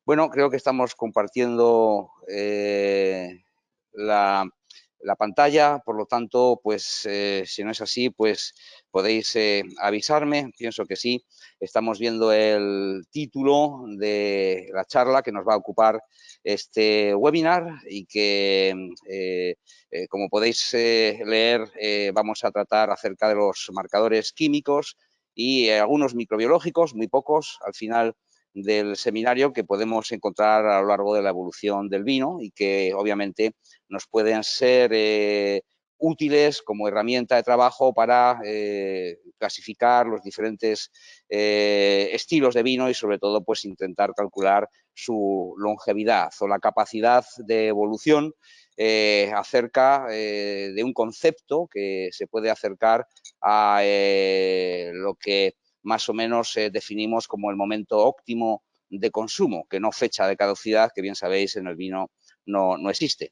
Bueno, creo que estamos compartiendo la pantalla, por lo tanto, pues si no es así, pues podéis avisarme. Pienso que sí. Estamos viendo el título de la charla que nos va a ocupar este webinar y que, como podéis leer, vamos a tratar acerca de los marcadores químicos y algunos microbiológicos, muy pocos, al final del seminario, que podemos encontrar a lo largo de la evolución del vino y que obviamente nos pueden ser útiles como herramienta de trabajo para clasificar los diferentes estilos de vino y sobre todo pues intentar calcular su longevidad o la capacidad de evolución acerca de un concepto que se puede acercar a lo que más o menos definimos como el momento óptimo de consumo, que no fecha de caducidad, que bien sabéis en el vino no existe.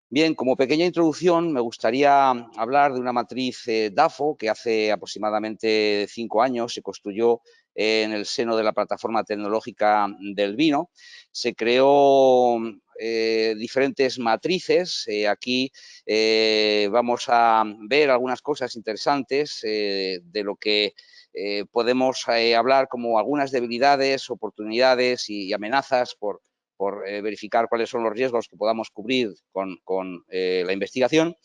Bien, como pequeña introducción me gustaría hablar de una matriz DAFO que hace aproximadamente 5 años se construyó en el seno de la plataforma tecnológica del vino. Se creó diferentes matrices. Aquí vamos a ver algunas cosas interesantes de lo que podemos hablar como algunas debilidades, oportunidades y amenazas por verificar cuáles son los riesgos que podamos cubrir con la investigación.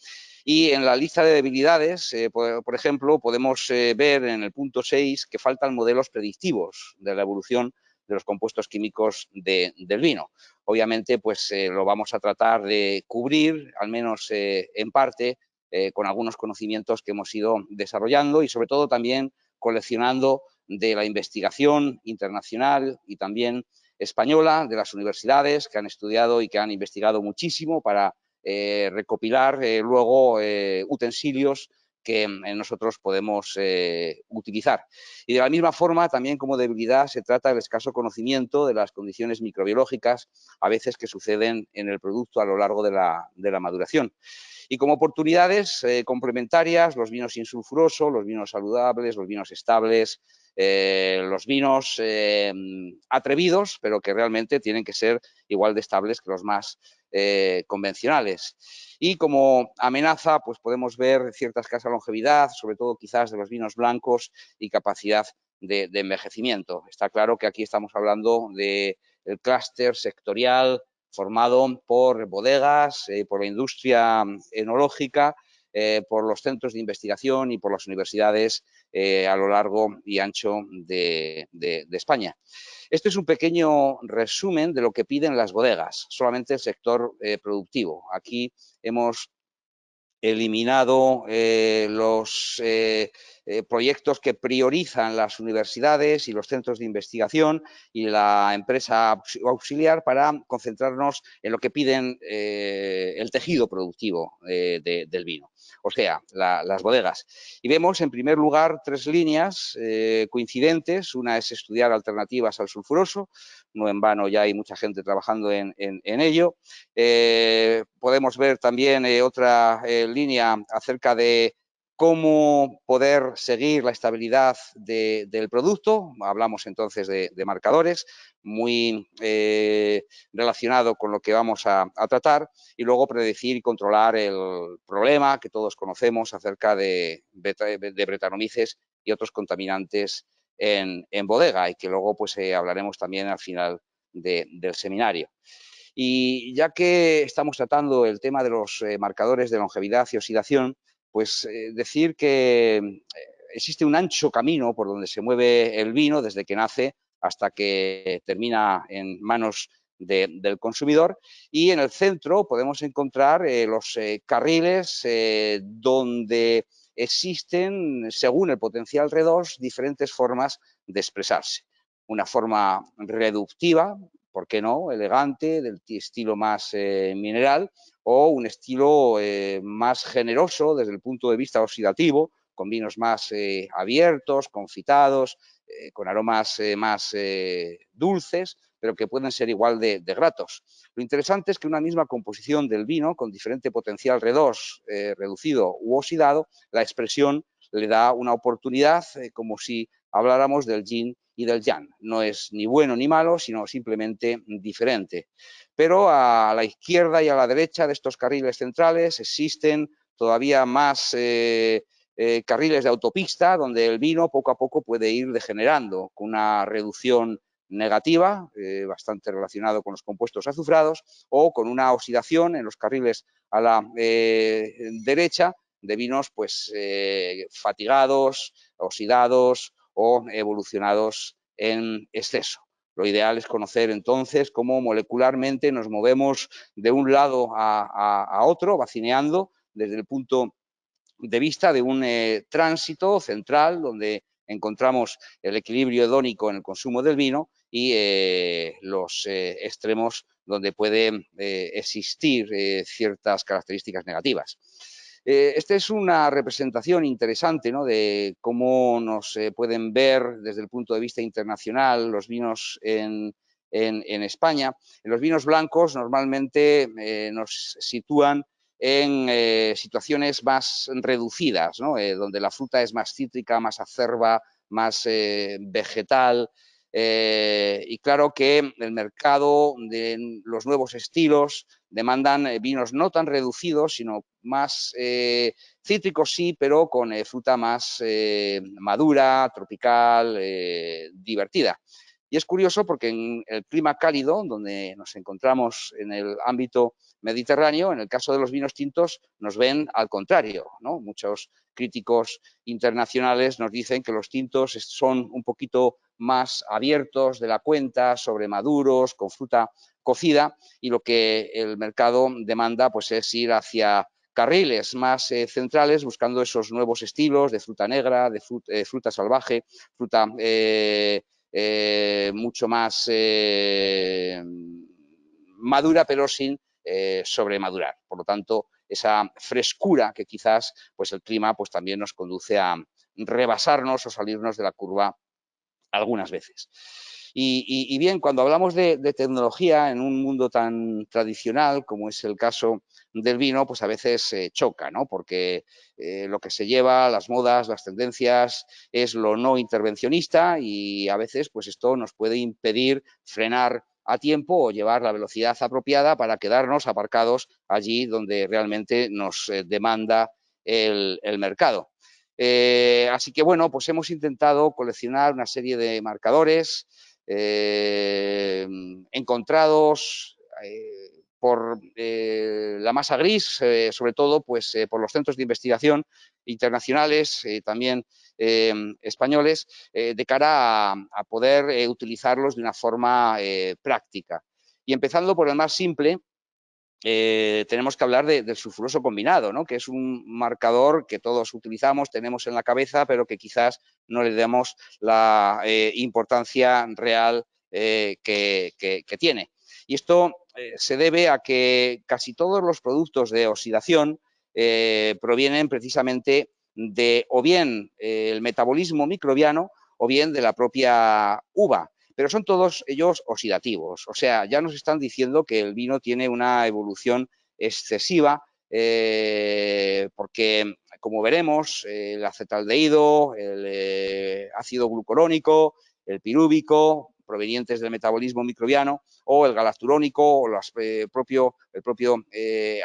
Y en la lista de debilidades, por ejemplo, podemos ver en el punto 6 que faltan modelos predictivos de la evolución de los compuestos químicos del vino. Obviamente, pues lo vamos a tratar de cubrir, al menos en parte, con algunos conocimientos que hemos ido desarrollando y sobre todo también coleccionando de la investigación internacional y también española, de las universidades que han estudiado y que han investigado muchísimo para recopilar luego utensilios que nosotros podemos utilizar. Y de la misma forma, también como debilidad, se trata del escaso conocimiento de las condiciones microbiológicas, a veces que suceden en el producto a lo largo de la maduración. Y como oportunidades complementarias, los vinos sin sulfuroso, los vinos saludables, los vinos estables, los vinos atrevidos, pero que realmente tienen que ser igual de estables que los más convencionales. Y como amenaza, pues podemos ver cierta escasa longevidad, sobre todo quizás de los vinos blancos y capacidad de envejecimiento. Está claro que aquí estamos hablando del clúster sectorial formado por bodegas, por la industria enológica, por los centros de investigación y por las universidades a lo largo y ancho de España. Este es un pequeño resumen de lo que piden las bodegas, solamente el sector productivo. Aquí hemos eliminado los proyectos que priorizan las universidades y los centros de investigación y la empresa auxiliar para concentrarnos en lo que piden el tejido productivo del vino, o sea, las bodegas. Y vemos, en primer lugar, 3 líneas coincidentes. Una es estudiar alternativas al sulfuroso. No en vano ya hay mucha gente trabajando en ello. Podemos ver también otra línea acerca de cómo poder seguir la estabilidad del producto. Hablamos entonces de marcadores, muy relacionado con lo que vamos a tratar, y luego predecir y controlar el problema que todos conocemos acerca de Brettanomyces y otros contaminantes en bodega, y que luego pues hablaremos también al final del seminario. Y ya que estamos tratando el tema de los marcadores de longevidad y oxidación, pues decir que existe un ancho camino por donde se mueve el vino desde que nace hasta que termina en manos del consumidor, y en el centro podemos encontrar los carriles donde existen, según el potencial redox, diferentes formas de expresarse. Una forma reductiva, ¿por qué no?, elegante, del estilo más mineral, o un estilo más generoso desde el punto de vista oxidativo, con vinos más abiertos, confitados, con aromas más dulces, pero que pueden ser igual de gratos. Lo interesante es que una misma composición del vino, con diferente potencial redox, reducido u oxidado, la expresión le da una oportunidad, como si habláramos del yin y del yang. No es ni bueno ni malo, sino simplemente diferente. Pero a la izquierda y a la derecha de estos carriles centrales existen todavía más carriles de autopista donde el vino poco a poco puede ir degenerando con una reducción negativa, bastante relacionado con los compuestos azufrados, o con una oxidación en los carriles a la derecha de vinos pues fatigados, oxidados o evolucionados en exceso. Lo ideal es conocer entonces cómo molecularmente nos movemos de un lado a otro, vacineando desde el punto de vista de un tránsito central donde encontramos el equilibrio hedónico en el consumo del vino y los extremos donde pueden existir ciertas características negativas. Esta es una representación interesante, ¿no?, de cómo nos pueden ver desde el punto de vista internacional los vinos en España. En los vinos blancos normalmente nos sitúan en situaciones más reducidas, ¿no? Donde la fruta es más cítrica, más acerba, más vegetal. Y claro que el mercado de los nuevos estilos demandan vinos no tan reducidos, sino más cítricos, sí, pero con fruta más madura, tropical, divertida. Y es curioso porque en el clima cálido, donde nos encontramos en el ámbito mediterráneo, en el caso de los vinos tintos, nos ven al contrario, ¿no? Muchos críticos internacionales nos dicen que los tintos son un poquito más abiertos de la cuenta, sobremaduros, con fruta cocida, y lo que el mercado demanda pues es ir hacia carriles más centrales, buscando esos nuevos estilos de fruta negra, de fruta salvaje, fruta mucho más madura, pero sin sobremadurar. Por lo tanto, esa frescura que quizás pues el clima pues también nos conduce a rebasarnos o salirnos de la curva algunas veces. Y bien, cuando hablamos de tecnología en un mundo tan tradicional como es el caso del vino, pues a veces choca, ¿no? Porque lo que se lleva, las modas, las tendencias, es lo no intervencionista y a veces pues esto nos puede impedir frenar a tiempo o llevar la velocidad apropiada para quedarnos aparcados allí donde realmente nos demanda el mercado. Así que, bueno, pues hemos intentado coleccionar una serie de marcadores encontrados por la masa gris, sobre todo pues, por los centros de investigación internacionales, también españoles, de cara a poder utilizarlos de una forma práctica. Y empezando por el más simple, tenemos que hablar del sulfuroso combinado, ¿no?, que es un marcador que todos utilizamos, tenemos en la cabeza, pero que quizás no le damos la importancia real que tiene. Y esto se debe a que casi todos los productos de oxidación provienen precisamente de o bien el metabolismo microbiano o bien de la propia uva. Pero son todos ellos oxidativos, o sea, ya nos están diciendo que el vino tiene una evolución excesiva porque, como veremos, el acetaldehído, el ácido glucurónico, el pirúvico, provenientes del metabolismo microbiano, o el galacturónico o el propio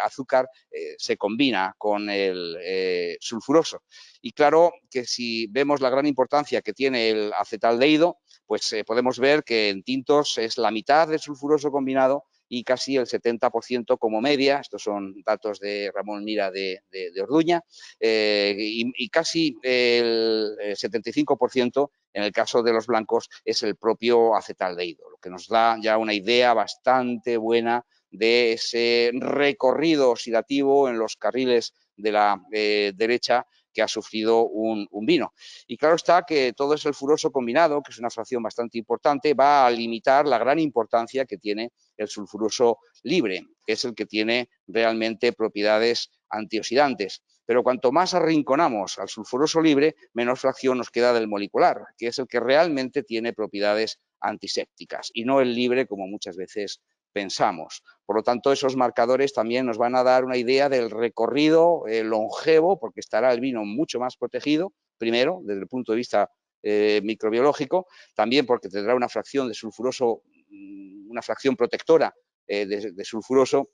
azúcar se combina con el sulfuroso. Y claro que si vemos la gran importancia que tiene el acetaldehído, pues podemos ver que en tintos es la mitad del sulfuroso combinado y casi el 70% como media. Estos son datos de Ramón Mira de Orduña, y casi el 75% en el caso de los blancos es el propio acetaldehído, lo que nos da ya una idea bastante buena de ese recorrido oxidativo en los carriles de la derecha que ha sufrido un vino. Y claro está que todo ese sulfuroso combinado, que es una fracción bastante importante, va a limitar la gran importancia que tiene el sulfuroso libre, que es el que tiene realmente propiedades antioxidantes. Pero cuanto más arrinconamos al sulfuroso libre, menos fracción nos queda del molecular, que es el que realmente tiene propiedades antisépticas, y no el libre como muchas veces pensamos. Por lo tanto, esos marcadores también nos van a dar una idea del recorrido longevo, porque estará el vino mucho más protegido, primero, desde el punto de vista microbiológico, también porque tendrá una fracción de sulfuroso, una fracción protectora de sulfuroso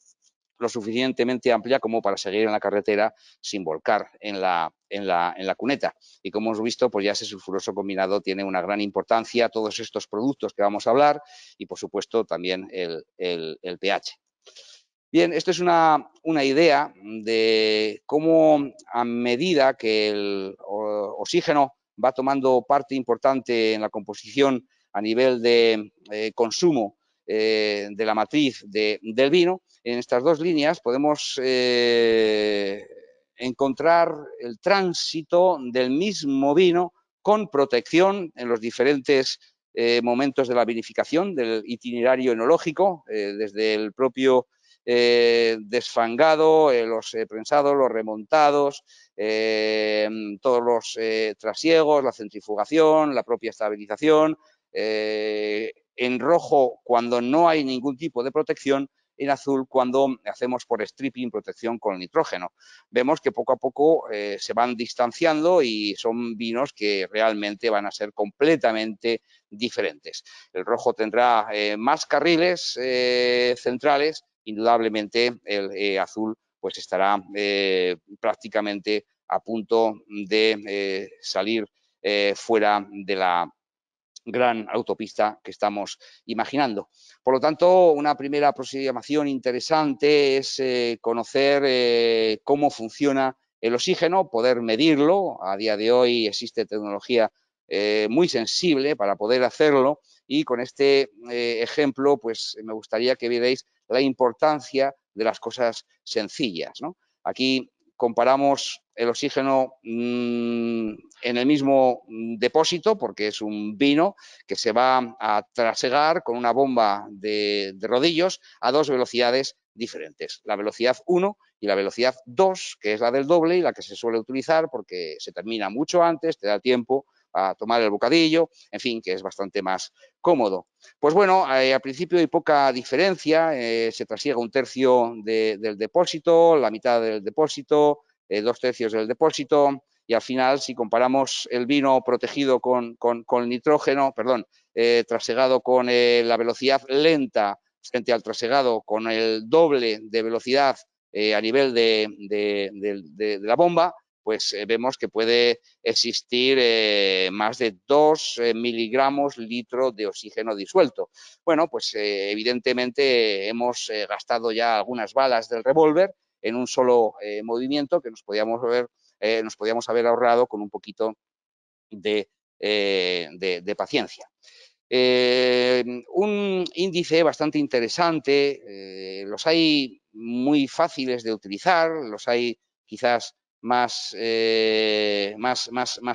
lo suficientemente amplia como para seguir en la carretera sin volcar en la cuneta. Y como hemos visto, pues ya ese sulfuroso combinado tiene una gran importancia, todos estos productos que vamos a hablar y, por supuesto, también el pH. Bien, esto es una idea de cómo, a medida que el oxígeno va tomando parte importante en la composición a nivel de consumo de la matriz del vino, en estas dos líneas podemos encontrar el tránsito del mismo vino con protección en los diferentes momentos de la vinificación, del itinerario enológico, desde el propio desfangado, los prensados, los remontados, todos los trasiegos, la centrifugación, la propia estabilización, en rojo cuando no hay ningún tipo de protección, en azul cuando hacemos por stripping protección con nitrógeno. Vemos que poco a poco se van distanciando y son vinos que realmente van a ser completamente diferentes. El rojo tendrá más carriles centrales, indudablemente el azul pues estará prácticamente a punto de salir fuera de la gran autopista que estamos imaginando. Por lo tanto, una primera aproximación interesante es conocer cómo funciona el oxígeno, poder medirlo. A día de hoy existe tecnología muy sensible para poder hacerlo y con este ejemplo pues me gustaría que vierais la importancia de las cosas sencillas, ¿no? Aquí comparamos el oxígeno en el mismo depósito, porque es un vino que se va a trasegar con una bomba de rodillos a dos velocidades diferentes, la velocidad 1 y la velocidad 2, que es la del doble y la que se suele utilizar porque se termina mucho antes, te da tiempo a tomar el bocadillo, en fin, que es bastante más cómodo. Pues bueno, al principio hay poca diferencia, se trasiega un tercio del depósito, la mitad del depósito, 2/3 del depósito, y al final, si comparamos el vino protegido con nitrógeno, perdón, trasegado con la velocidad lenta frente al trasegado con el doble de velocidad a nivel de la bomba, pues vemos que puede existir más de 2 miligramos litro de oxígeno disuelto. Bueno, pues evidentemente hemos gastado ya algunas balas del revólver en un solo movimiento que nos podíamos haber ahorrado con un poquito de paciencia. Un índice bastante interesante, los hay muy fáciles de utilizar, los hay quizás más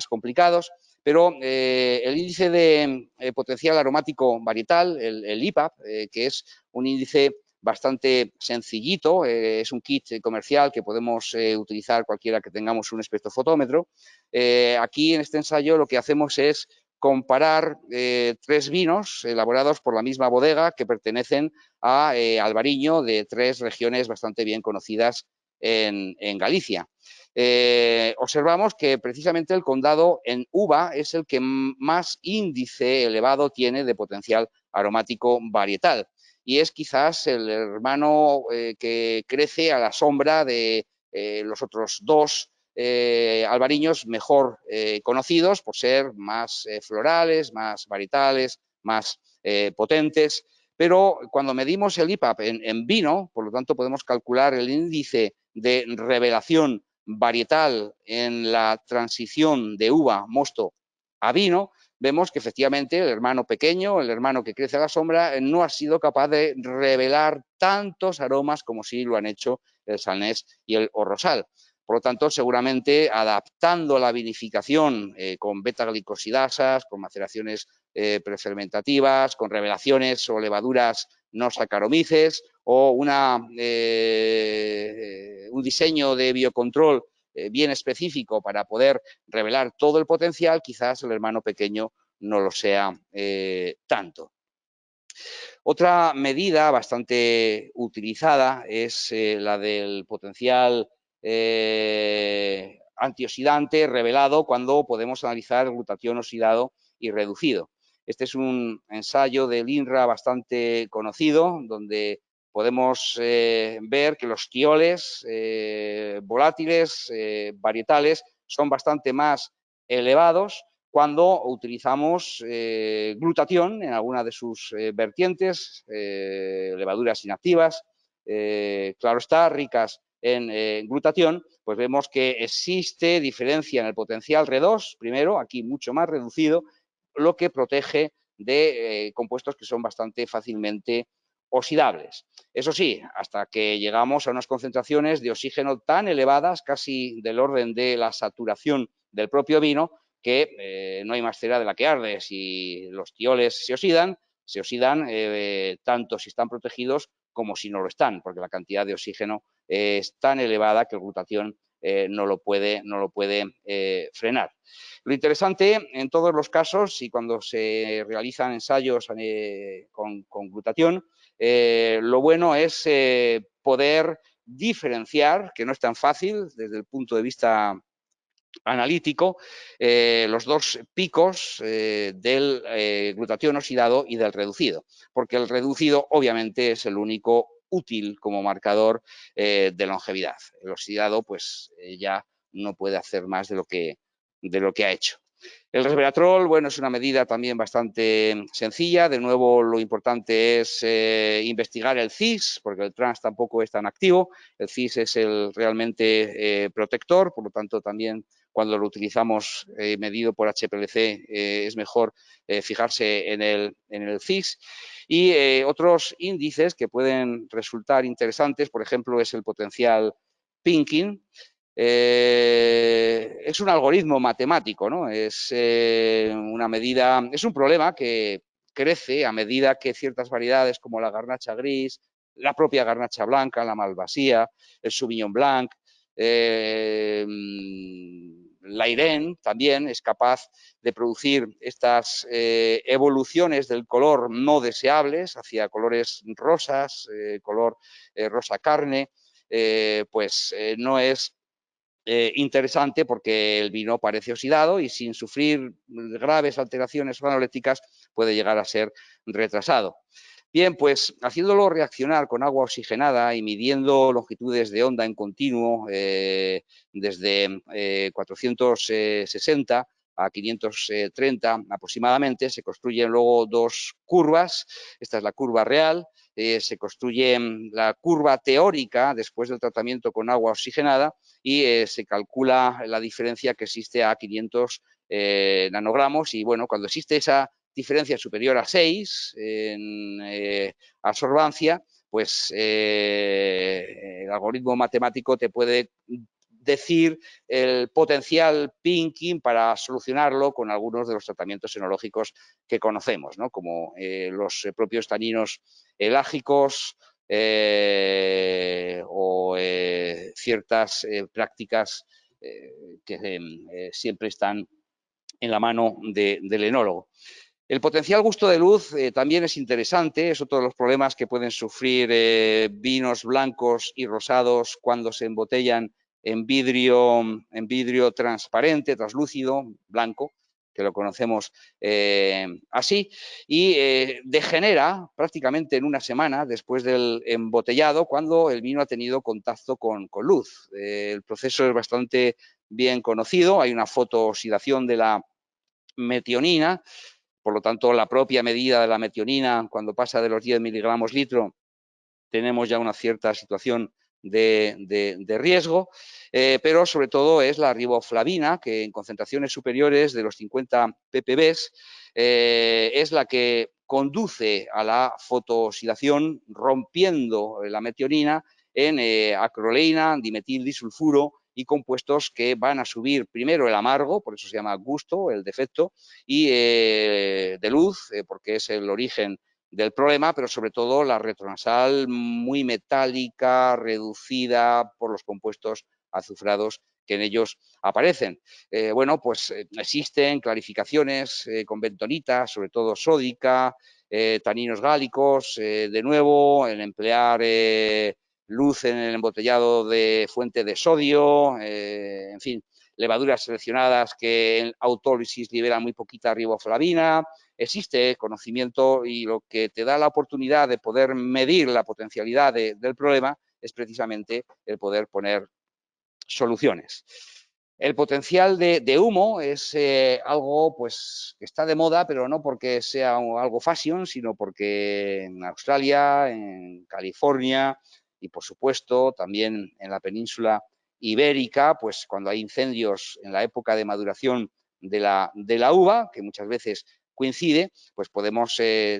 complicados, pero el índice de potencial aromático varietal, el IPAP, que es un índice bastante sencillito, es un kit comercial que podemos utilizar cualquiera que tengamos un espectrofotómetro. Aquí en este ensayo lo que hacemos es comparar 3 vinos elaborados por la misma bodega que pertenecen a Albariño, de 3 regiones bastante bien conocidas en Galicia. Observamos que precisamente el condado en uva es el que más índice elevado tiene de potencial aromático varietal y es quizás el hermano que crece a la sombra de los otros 2 albariños mejor conocidos por ser más florales, más varietales, más potentes, pero cuando medimos el IPAP en vino, por lo tanto podemos calcular el índice de revelación varietal en la transición de uva, mosto a vino, vemos que efectivamente el hermano pequeño, el hermano que crece a la sombra, no ha sido capaz de revelar tantos aromas como sí lo han hecho el Salnés y el Rosal. Por lo tanto, seguramente adaptando la vinificación con beta-glicosidasas, con maceraciones prefermentativas, con revelaciones o levaduras no saccharomyces o un diseño de biocontrol bien específico para poder revelar todo el potencial, quizás el hermano pequeño no lo sea tanto. Otra medida bastante utilizada es la del potencial antioxidante revelado cuando podemos analizar el glutatión oxidado y reducido. Este es un ensayo del INRA bastante conocido, donde podemos ver que los tioles volátiles, varietales, son bastante más elevados cuando utilizamos glutatión en alguna de sus vertientes, levaduras inactivas, claro está, ricas en glutatión, pues vemos que existe diferencia en el potencial R2, primero, aquí mucho más reducido, lo que protege de compuestos que son bastante fácilmente oxidables. Eso sí, hasta que llegamos a unas concentraciones de oxígeno tan elevadas, casi del orden de la saturación del propio vino, que no hay más cera de la que arde. Si los tioles se oxidan tanto si están protegidos como si no lo están, porque la cantidad de oxígeno es tan elevada que el glutatión no lo puede frenar. Lo interesante en todos los casos y cuando se realizan ensayos con glutatión, lo bueno es poder diferenciar, que no es tan fácil desde el punto de vista analítico, los dos picos del glutatión oxidado y del reducido, porque el reducido obviamente es el único útil como marcador de longevidad. El oxidado pues ya no puede hacer más de lo que ha hecho. El resveratrol, bueno, es una medida también bastante sencilla. De nuevo, lo importante es investigar el CIS, porque el trans tampoco es tan activo. El CIS es el realmente protector, por lo tanto, también cuando lo utilizamos medido por HPLC es mejor fijarse en el CIS. Y otros índices que pueden resultar interesantes, por ejemplo, es el potencial Pinking. Es un algoritmo matemático, ¿no? Es una medida, es un problema que crece a medida que ciertas variedades como la garnacha gris, la propia garnacha blanca, la malvasía, el Sauvignon Blanc, l'Ayren también es capaz de producir estas evoluciones del color no deseables hacia colores rosas, color rosa carne, pues no es interesante porque el vino parece oxidado y sin sufrir graves alteraciones organolépticas puede llegar a ser retrasado. Bien, pues haciéndolo reaccionar con agua oxigenada y midiendo longitudes de onda en continuo desde 460 a 530 aproximadamente, se construyen luego dos curvas. Esta es la curva real. Se construye la curva teórica después del tratamiento con agua oxigenada y se calcula la diferencia que existe a 500 nanogramos y bueno, cuando existe esa diferencia superior a 6 en absorbancia, pues el algoritmo matemático te puede decir el potencial pinking para solucionarlo con algunos de los tratamientos enológicos que conocemos, ¿no? Como los propios taninos elágicos o ciertas prácticas que siempre están en la mano del enólogo. El potencial gusto de luz también es interesante, es otro de los problemas que pueden sufrir vinos blancos y rosados cuando se embotellan en vidrio transparente, translúcido, blanco, que lo conocemos así, y degenera prácticamente en una semana después del embotellado cuando el vino ha tenido contacto con luz. El proceso es bastante bien conocido, hay una fotooxidación de la metionina. Por lo tanto, la propia medida de la metionina, cuando pasa de los 10 miligramos litro, tenemos ya una cierta situación de riesgo, pero sobre todo es la riboflavina, que en concentraciones superiores de los 50 ppb es la que conduce a la fotooxidación rompiendo la metionina en acroleína, dimetildisulfuro y compuestos que van a subir primero el amargo, por eso se llama gusto, el defecto, y de luz, porque es el origen del problema, pero sobre todo la retronasal muy metálica, reducida por los compuestos azufrados que en ellos aparecen. Bueno, pues existen clarificaciones con bentonita, sobre todo sódica, taninos gálicos, de nuevo, el emplear luz en el embotellado de fuente de sodio, en fin, levaduras seleccionadas que en autólisis liberan muy poquita riboflavina. Existe conocimiento y lo que te da la oportunidad de poder medir la potencialidad del problema es precisamente el poder poner soluciones. El potencial de humo es algo pues, que está de moda, pero no porque sea algo fashion, sino porque en Australia, en California y, por supuesto, también en la península ibérica, pues cuando hay incendios en la época de maduración de la uva, que muchas veces coincide, pues podemos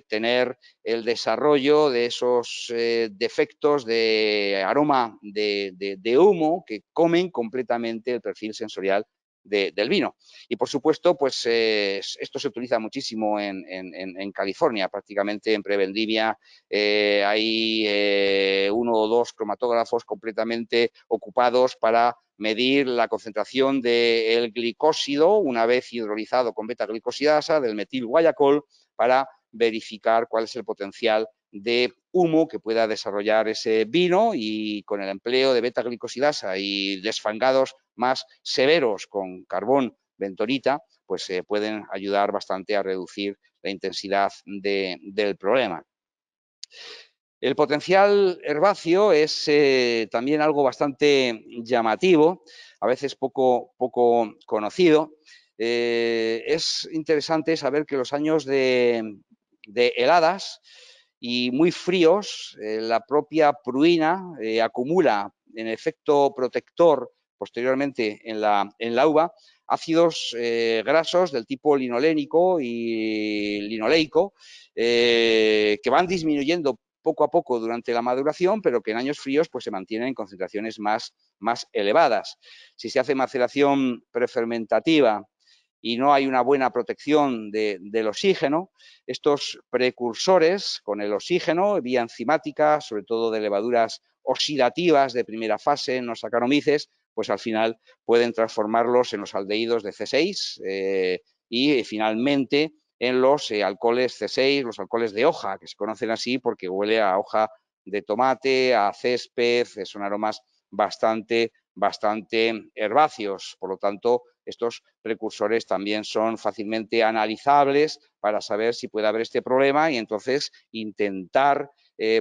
tener el desarrollo de esos defectos de aroma de humo que comen completamente el perfil sensorial del vino. Y por supuesto, pues esto se utiliza muchísimo en California, prácticamente en Prevendivia hay 1 o 2 cromatógrafos completamente ocupados para medir la concentración del glicósido una vez hidrolizado con beta-glicosidasa del metil guayacol para verificar cuál es el potencial de humo que pueda desarrollar ese vino, y con el empleo de beta-glicosidasa y desfangados más severos con carbón bentonita, pues pueden ayudar bastante a reducir la intensidad del problema. El potencial herbáceo es también algo bastante llamativo, a veces poco conocido. Es interesante saber que los años de heladas y muy fríos, la propia pruina acumula en efecto protector posteriormente en la uva ácidos grasos del tipo linolénico y linoleico que van disminuyendo poco a poco durante la maduración, pero que en años fríos pues, se mantienen en concentraciones más elevadas. Si se hace maceración prefermentativa y no hay una buena protección del oxígeno, estos precursores con el oxígeno, vía enzimática, sobre todo de levaduras oxidativas de primera fase en los Saccharomyces, pues al final pueden transformarlos en los aldehídos de C6 y finalmente en los alcoholes C6, los alcoholes de hoja, que se conocen así porque huele a hoja de tomate, a césped, son aromas bastante herbáceos. Por lo tanto, estos precursores también son fácilmente analizables para saber si puede haber este problema y entonces intentar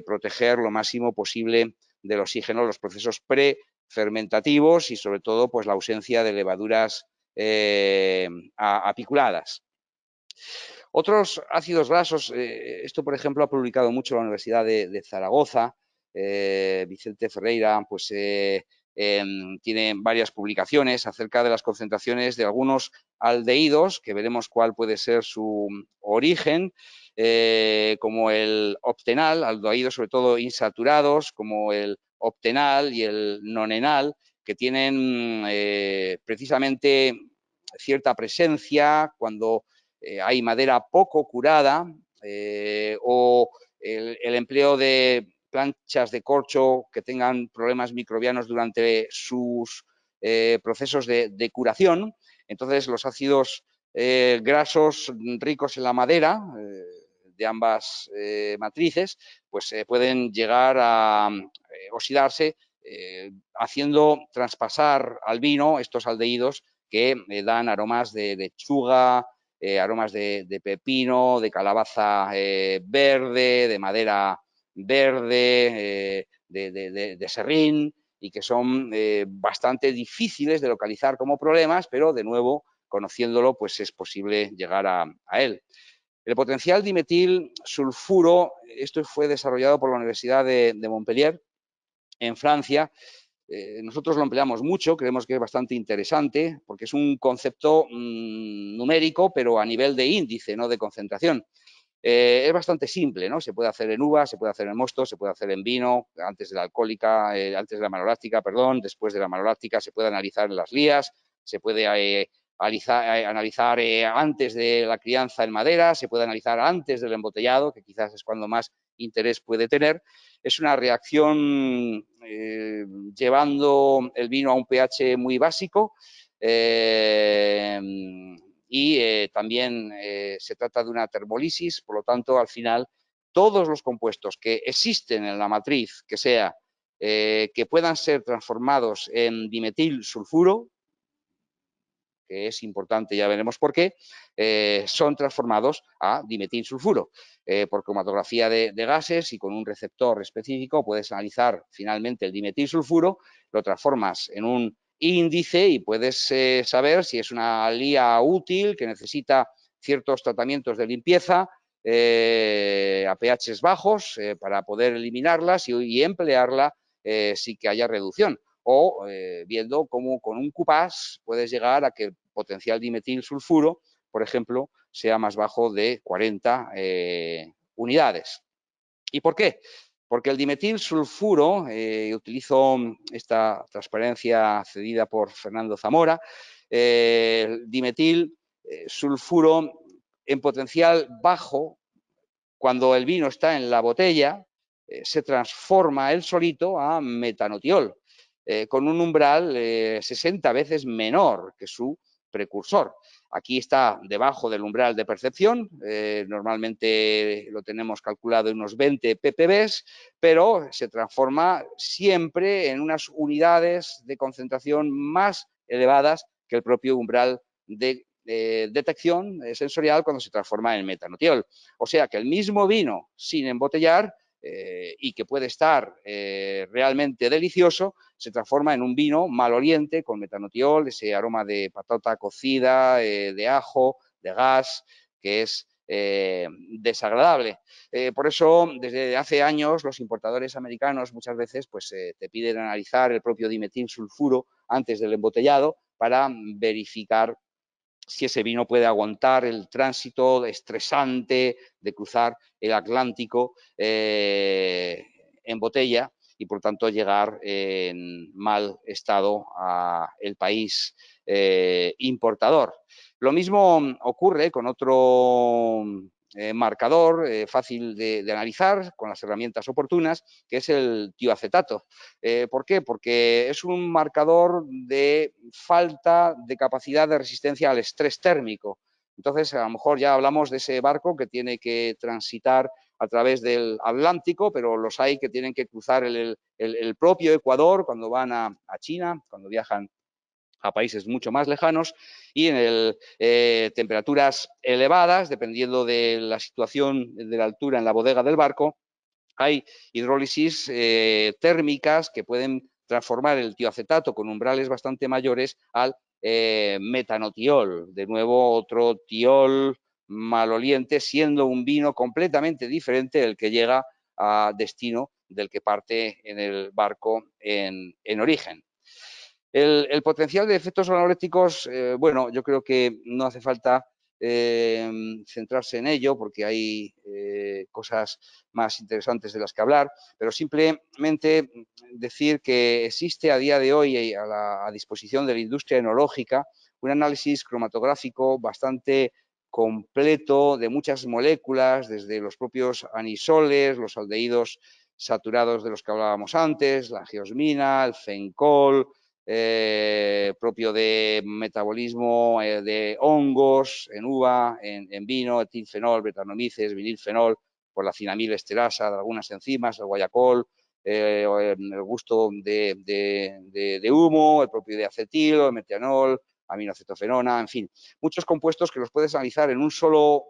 proteger lo máximo posible del oxígeno los procesos prefermentativos y sobre todo pues, la ausencia de levaduras apiculadas. Otros ácidos grasos, esto por ejemplo ha publicado mucho la Universidad de Zaragoza, Vicente Ferreira, pues tiene varias publicaciones acerca de las concentraciones de algunos aldehídos, que veremos cuál puede ser su origen, como el optenal, aldehídos sobre todo insaturados, como el optenal y el nonenal, que tienen precisamente cierta presencia cuando hay madera poco curada o el empleo de planchas de corcho que tengan problemas microbianos durante sus procesos de curación. Entonces, los ácidos grasos ricos en la madera de ambas matrices, pues pueden llegar a oxidarse, haciendo traspasar al vino estos aldehídos que dan aromas de lechuga, aromas de pepino, de calabaza verde, de madera verde, de serrín, y que son bastante difíciles de localizar como problemas, pero de nuevo, conociéndolo, pues es posible llegar a él. El potencial dimetil sulfuro, esto fue desarrollado por la Universidad de Montpellier, en Francia. Nosotros lo empleamos mucho, creemos que es bastante interesante, porque es un concepto numérico, pero a nivel de índice, no de concentración. Es bastante simple, ¿no? Se puede hacer en uva, se puede hacer en mosto, se puede hacer en vino, antes de la alcohólica, antes de la maloláctica, perdón, después de la maloláctica, se puede analizar en las lías, se puede analizar antes de la crianza en madera, se puede analizar antes del embotellado, que quizás es cuando más interés puede tener. Es una reacción llevando el vino a un pH muy básico y también se trata de una termolisis, por lo tanto, al final, todos los compuestos que existen en la matriz, que sea, que puedan ser transformados en dimetil sulfuro, que es importante, ya veremos por qué, son transformados a dimetilsulfuro. Por cromatografía de gases y con un receptor específico puedes analizar finalmente el dimetilsulfuro, lo transformas en un índice y puedes saber si es una lía útil que necesita ciertos tratamientos de limpieza a pHs bajos para poder eliminarlas y emplearla sin que haya reducción. O viendo cómo con un QPAS puedes llegar a que el potencial dimetilsulfuro, por ejemplo, sea más bajo de 40 unidades. ¿Y por qué? Porque el dimetilsulfuro, utilizo esta transparencia cedida por Fernando Zamora, el dimetilsulfuro en potencial bajo, cuando el vino está en la botella, se transforma él solito a metanotiol, con un umbral 60 veces menor que su precursor. Aquí está debajo del umbral de percepción, normalmente lo tenemos calculado en unos 20 ppb, pero se transforma siempre en unas unidades de concentración más elevadas que el propio umbral de detección sensorial cuando se transforma en metanotiol. O sea que el mismo vino sin embotellar y que puede estar realmente delicioso, se transforma en un vino maloliente con metanotiol, ese aroma de patata cocida, de ajo, de gas, que es desagradable. Por eso, desde hace años, los importadores americanos muchas veces pues, te piden analizar el propio dimetilsulfuro antes del embotellado para verificar si ese vino puede aguantar el tránsito estresante de cruzar el Atlántico en botella y por tanto llegar en mal estado al país importador. Lo mismo ocurre con otro marcador fácil de analizar con las herramientas oportunas, que es el tioacetato. ¿Por qué? Porque es un marcador de falta de capacidad de resistencia al estrés térmico. Entonces, a lo mejor ya hablamos de ese barco que tiene que transitar a través del Atlántico, pero los hay que tienen que cruzar el propio Ecuador cuando van a China, cuando viajan a países mucho más lejanos y en temperaturas elevadas, dependiendo de la situación de la altura en la bodega del barco, hay hidrólisis térmicas que pueden transformar el tioacetato con umbrales bastante mayores al metanotiol, de nuevo otro tiol maloliente, siendo un vino completamente diferente del que llega a destino del que parte en el barco en origen. El potencial de efectos organolépticos, bueno, yo creo que no hace falta centrarse en ello porque hay cosas más interesantes de las que hablar, pero simplemente decir que existe a día de hoy a disposición de la industria enológica un análisis cromatográfico bastante completo de muchas moléculas, desde los propios anisoles, los aldehídos saturados de los que hablábamos antes, la geosmina, el fencol, propio de metabolismo de hongos en uva, en vino, etilfenol, bretanomices, vinilfenol, por la cinamilesterasa de algunas enzimas, el guayacol, el gusto de humo, el propio de acetil, el metanol, aminocetofenona, en fin, muchos compuestos que los puedes analizar en un solo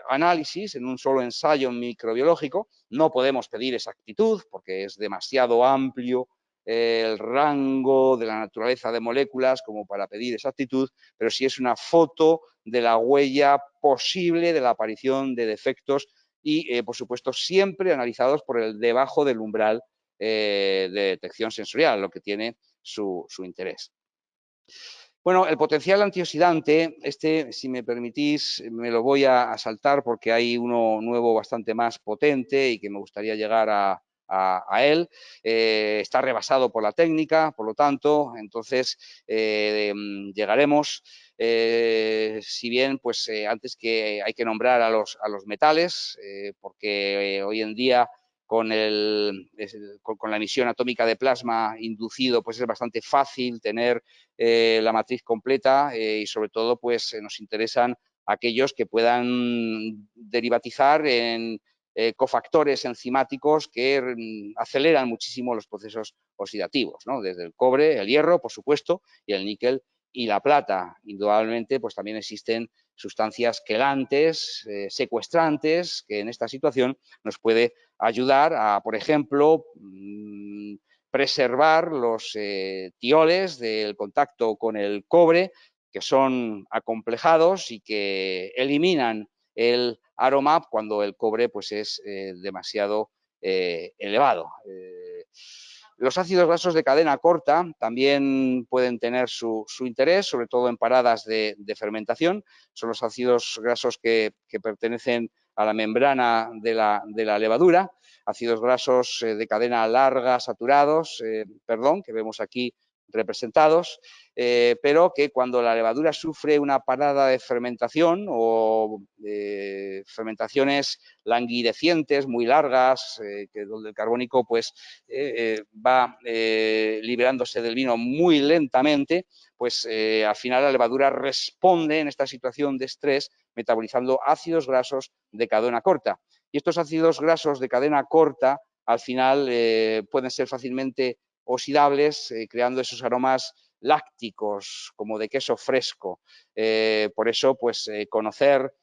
análisis, en un solo ensayo microbiológico. No podemos pedir exactitud porque es demasiado amplio el rango de la naturaleza de moléculas como para pedir exactitud, pero sí es una foto de la huella posible de la aparición de defectos y, por supuesto, siempre analizados por el debajo del umbral de detección sensorial, lo que tiene su interés. Bueno, el potencial antioxidante, si me permitís, me lo voy a saltar porque hay uno nuevo bastante más potente y que me gustaría llegar a él. Está rebasado por la técnica, por lo tanto, entonces llegaremos. Si bien, pues antes que hay que nombrar a los metales, porque hoy en día con la emisión atómica de plasma inducido, pues es bastante fácil tener la matriz completa y sobre todo pues nos interesan aquellos que puedan derivatizar en cofactores enzimáticos que aceleran muchísimo los procesos oxidativos, ¿no? Desde el cobre, el hierro, por supuesto, y el níquel y la plata. Indudablemente, pues también existen sustancias quelantes, secuestrantes, que en esta situación nos puede ayudar a, por ejemplo, preservar los tioles del contacto con el cobre, que son acomplejados y que eliminan el aroma cuando el cobre pues, es demasiado elevado. Los ácidos grasos de cadena corta también pueden tener su interés, sobre todo en paradas de fermentación. Son los ácidos grasos que pertenecen a la membrana de la levadura, ácidos grasos de cadena larga, saturados, que vemos aquí representados, pero que cuando la levadura sufre una parada de fermentación o fermentaciones languidecientes muy largas, donde el carbónico pues, va liberándose del vino muy lentamente, pues al final la levadura responde en esta situación de estrés metabolizando ácidos grasos de cadena corta. Y estos ácidos grasos de cadena corta al final pueden ser fácilmente oxidables, creando esos aromas lácticos, como de queso fresco. Por eso, pues, conocer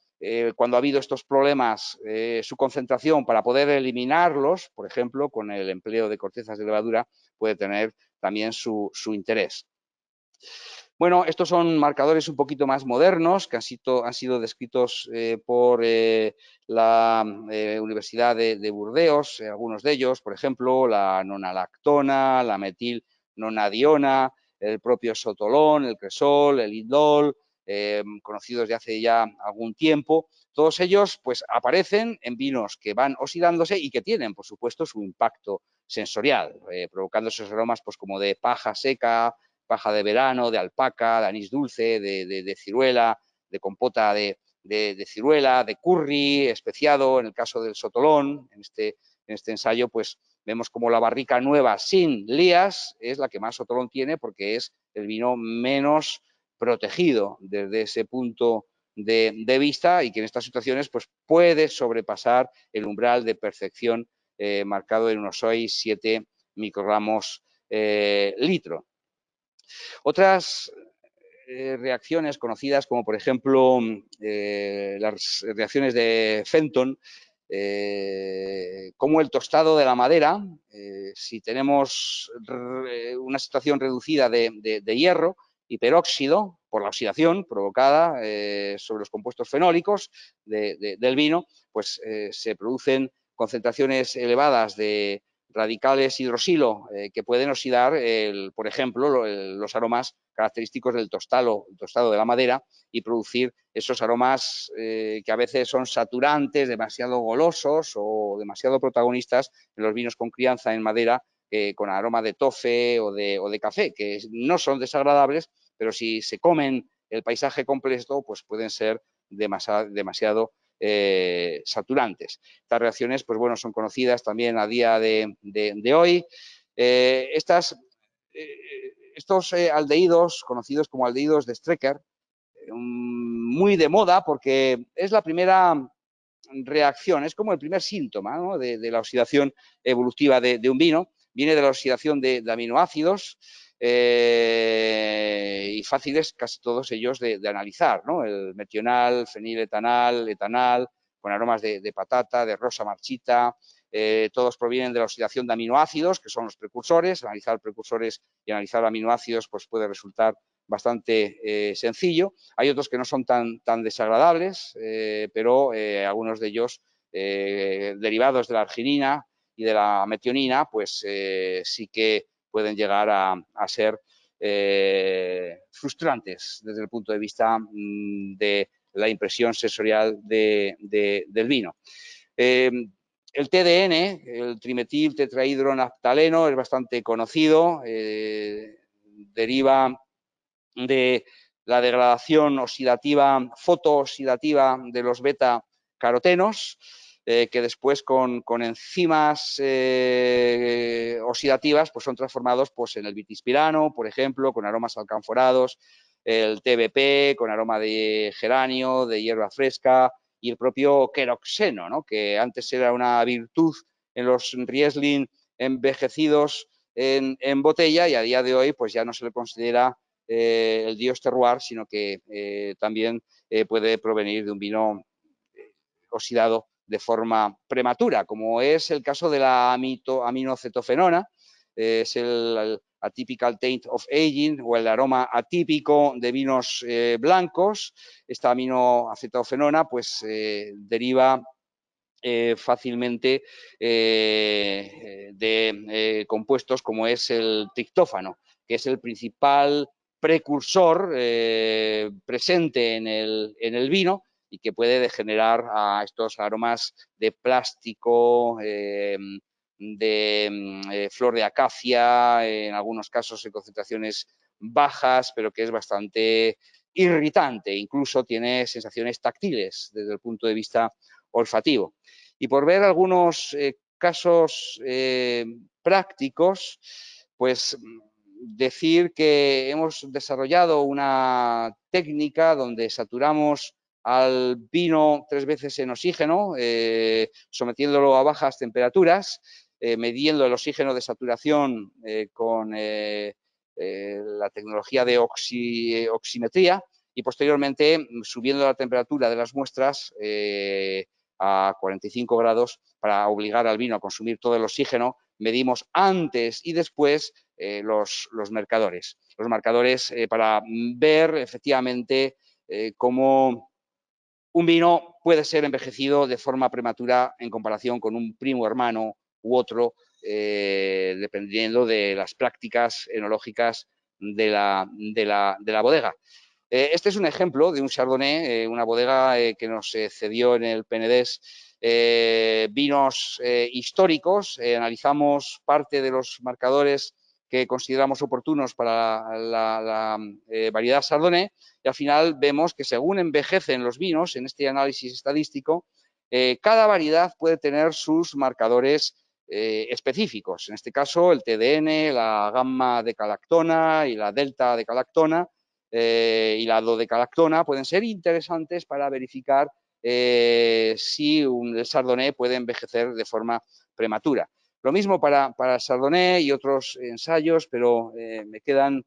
cuando ha habido estos problemas, su concentración para poder eliminarlos, por ejemplo, con el empleo de cortezas de levadura, puede tener también su interés. Bueno, estos son marcadores un poquito más modernos que han sido descritos por la Universidad de Burdeos, algunos de ellos, por ejemplo, la nonalactona, la metilnonadiona, el propio sotolón, el cresol, el indol, conocidos de hace ya algún tiempo. Todos ellos pues, aparecen en vinos que van oxidándose y que tienen, por supuesto, su impacto sensorial, provocando esos aromas pues, como de paja seca, paja de verano, de alpaca, de anís dulce, de ciruela, de compota de ciruela, de curry, especiado, en el caso del sotolón. En este ensayo, pues vemos como la barrica nueva sin lías es la que más sotolón tiene porque es el vino menos protegido desde ese punto de vista y que en estas situaciones pues, puede sobrepasar el umbral de percepción marcado en unos 6-7 microgramos litro. Otras reacciones conocidas como por ejemplo las reacciones de Fenton, como el tostado de la madera, si tenemos una situación reducida de hierro y peróxido por la oxidación provocada sobre los compuestos fenólicos del vino, pues se producen concentraciones elevadas de radicales hidroxilo que pueden oxidar, por ejemplo, los aromas característicos del tostado de la madera y producir esos aromas que a veces son saturantes, demasiado golosos o demasiado protagonistas en los vinos con crianza en madera con aroma de tofe o de café, que no son desagradables, pero si se comen el paisaje completo, pues pueden ser demasiado saturantes. Estas reacciones, pues bueno, son conocidas también a día de hoy. Estos aldehídos, conocidos como aldehídos de Strecker, muy de moda porque es la primera reacción, es como el primer síntoma, ¿no?, de la oxidación evolutiva de un vino. Viene de la oxidación de aminoácidos y fáciles casi todos ellos de analizar, ¿no? El metional, feniletanal, etanal, con aromas de patata, de rosa marchita, todos provienen de la oxidación de aminoácidos, que son los precursores. Analizar precursores y analizar aminoácidos pues puede resultar bastante sencillo. Hay otros que no son tan desagradables, pero algunos de ellos derivados de la arginina y de la metionina, pues sí que pueden llegar a ser frustrantes desde el punto de vista de la impresión sensorial del vino. El TDN, el trimetil tetrahidronaftaleno, es bastante conocido, deriva de la degradación oxidativa, fotooxidativa de los beta-carotenos, que después con enzimas oxidativas pues son transformados pues, en el bitispirano, por ejemplo, con aromas alcanforados, el TBP con aroma de geranio, de hierba fresca y el propio queroxeno, ¿no?, que antes era una virtud en los Riesling envejecidos en botella y a día de hoy pues ya no se le considera el dios terroir, sino que también puede provenir de un vino oxidado de forma prematura, como es el caso de la aminocetofenona, es el atypical taint of aging o el aroma atípico de vinos blancos. Esta aminoacetofenona pues deriva fácilmente de compuestos como es el triptófano, que es el principal precursor presente en el vino y que puede degenerar a estos aromas de plástico, de flor de acacia, en algunos casos en concentraciones bajas, pero que es bastante irritante, incluso tiene sensaciones táctiles desde el punto de vista olfativo. Y por ver algunos casos prácticos, pues decir que hemos desarrollado una técnica donde saturamos al vino 3 veces en oxígeno, sometiéndolo a bajas temperaturas, midiendo el oxígeno de saturación con la tecnología de oximetría y posteriormente subiendo la temperatura de las muestras a 45 grados para obligar al vino a consumir todo el oxígeno. Medimos antes y después los marcadores. Los marcadores para ver efectivamente cómo un vino puede ser envejecido de forma prematura en comparación con un primo hermano u otro, dependiendo de las prácticas enológicas de la bodega. Este es un ejemplo de un Chardonnay, una bodega que nos cedió en el Penedès vinos históricos. Analizamos parte de los marcadores que consideramos oportunos para la variedad Chardonnay y al final vemos que según envejecen los vinos en este análisis estadístico, cada variedad puede tener sus marcadores específicos. En este caso, el TDN, la gamma de calactona y la delta de calactona y la dodecalactona pueden ser interesantes para verificar si el Chardonnay puede envejecer de forma prematura. Lo mismo para el Chardonnay y otros ensayos, pero me quedan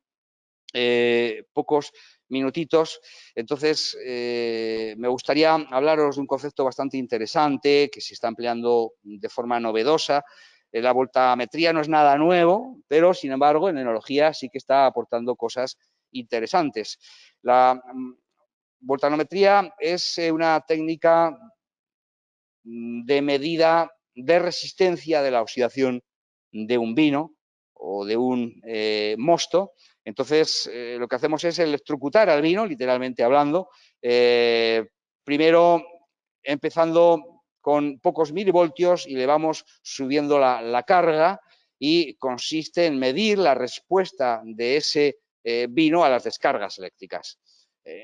pocos minutitos. Entonces, me gustaría hablaros de un concepto bastante interesante que se está empleando de forma novedosa. La voltametría no es nada nuevo, pero sin embargo en enología sí que está aportando cosas interesantes. La voltanometría es una técnica de medida de resistencia de la oxidación de un vino o de un mosto. Entonces, lo que hacemos es electrocutar al vino, literalmente hablando, primero empezando con pocos milivoltios y le vamos subiendo la carga y consiste en medir la respuesta de ese vino a las descargas eléctricas.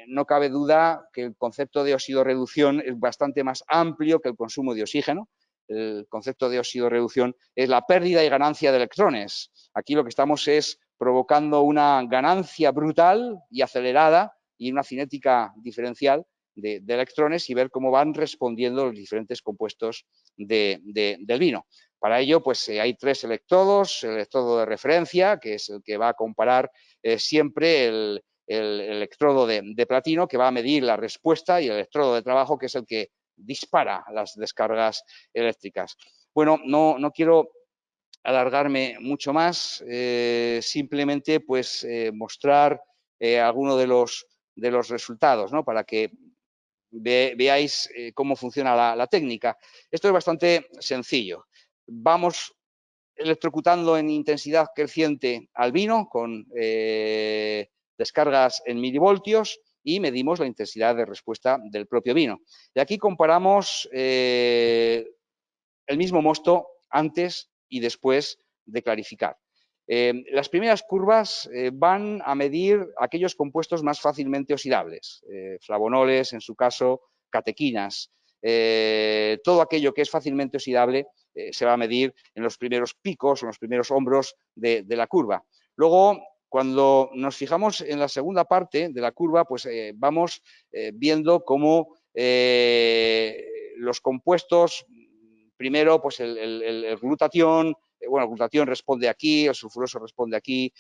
No cabe duda que el concepto de oxidorreducción es bastante más amplio que el consumo de oxígeno. El concepto de oxidorreducción es la pérdida y ganancia de electrones. Aquí lo que estamos es provocando una ganancia brutal y acelerada y una cinética diferencial de electrones y ver cómo van respondiendo los diferentes compuestos del vino. Para ello, pues hay 3 electrodos: el electrodo de referencia, que es el que va a comparar siempre el electrodo de platino, que va a medir la respuesta, y el electrodo de trabajo, que es el que dispara las descargas eléctricas. Bueno, no quiero alargarme mucho más, simplemente pues mostrar algunos de los resultados, ¿no? Para que veáis cómo funciona la técnica. Esto es bastante sencillo. Vamos electrocutando en intensidad creciente al vino con descargas en milivoltios y medimos la intensidad de respuesta del propio vino. Y aquí comparamos el mismo mosto antes y después de clarificar. Las primeras curvas van a medir aquellos compuestos más fácilmente oxidables, flavonoles, en su caso, catequinas. Todo aquello que es fácilmente oxidable se va a medir en los primeros picos o en los primeros hombros de la curva. Luego, cuando nos fijamos en la segunda parte de la curva, pues vamos viendo cómo los compuestos, primero, pues el glutatión bueno, el glutatión responde aquí, el sulfuroso responde aquí,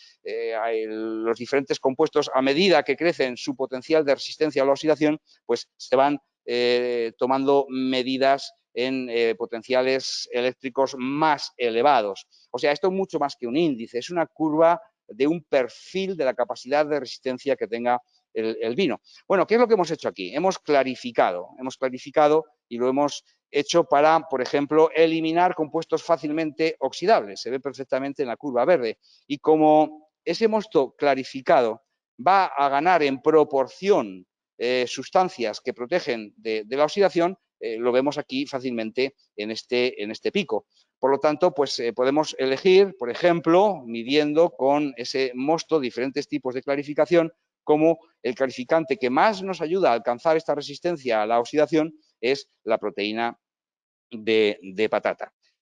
los diferentes compuestos, a medida que crecen su potencial de resistencia a la oxidación, pues se van tomando medidas en potenciales eléctricos más elevados. O sea, esto es mucho más que un índice, es una curva de un perfil de la capacidad de resistencia que tenga el vino. Bueno, ¿qué es lo que hemos hecho aquí? Hemos clarificado y lo hemos hecho para, por ejemplo, eliminar compuestos fácilmente oxidables. Se ve perfectamente en la curva verde. Y como ese mosto clarificado va a ganar en proporción sustancias que protegen de la oxidación, lo vemos aquí fácilmente en este pico. Por lo tanto, pues podemos elegir, por ejemplo, midiendo con ese mosto diferentes tipos de clarificación, como el clarificante que más nos ayuda a alcanzar esta resistencia a la oxidación es la proteína de patata.